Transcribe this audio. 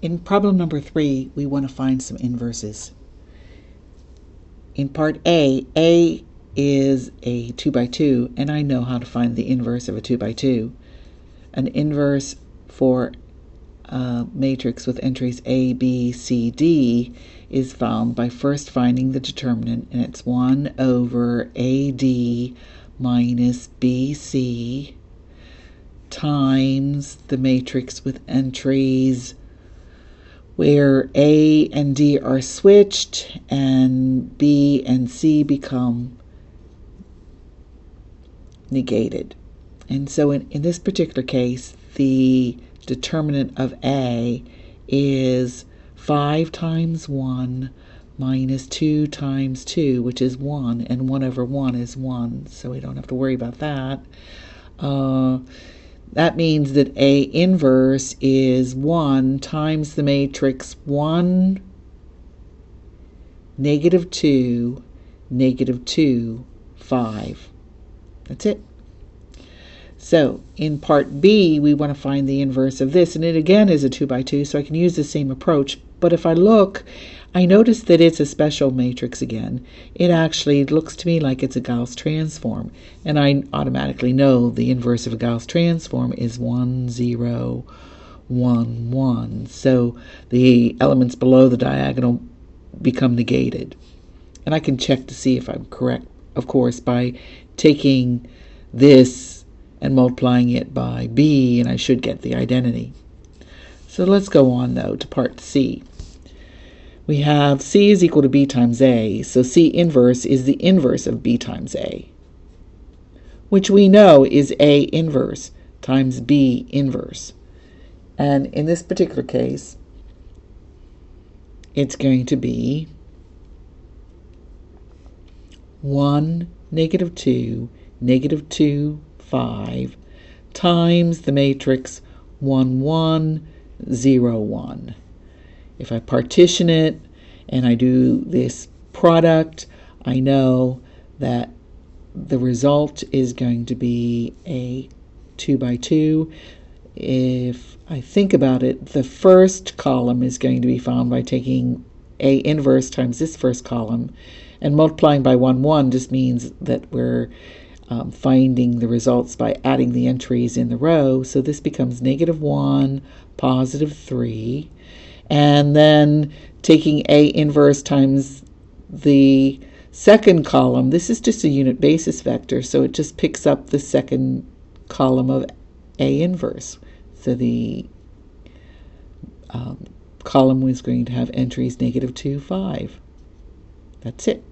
In problem number 3, we want to find some inverses. In part A is a 2 by 2, and I know how to find the inverse of a 2 by 2. An inverse for a matrix with entries A, B, C, D is found by first finding the determinant, and it's 1 over AD minus BC times the matrix with entries where A and D are switched and B and C become negated. And so in this particular case, the determinant of A is 5 times 1 minus 2 times 2, which is 1, and 1 over 1 is 1, so we don't have to worry about that. That means that A inverse is 1 times the matrix 1, negative 2, negative 2, 5. That's it. So in part B, we want to find the inverse of this, and it again is a 2 by 2, so I can use the same approach. But if I look, I notice that it's a special matrix again. It actually looks to me like it's a Gauss transform, and I automatically know the inverse of a Gauss transform is 1, 0, 1, 1. So the elements below the diagonal become negated. And I can check to see if I'm correct, of course, by taking this and multiplying it by B, and I should get the identity. So let's go on, though, to part C. We have C is equal to B times A, so C inverse is the inverse of B times A, which we know is A inverse times B inverse. And in this particular case, it's going to be 1, negative 2, negative 2, 5 times the matrix 1, 1, 0, 1. If I partition it and I do this product, I know that the result is going to be a 2 by 2. If I think about it, the first column is going to be found by taking A inverse times this first column, and multiplying by 1, 1 just means that we're finding the results by adding the entries in the row. So this becomes negative 1, positive 3. And then taking A inverse times the second column, this is just a unit basis vector, so it just picks up the second column of A inverse. So the column was going to have entries negative 2, 5. That's it.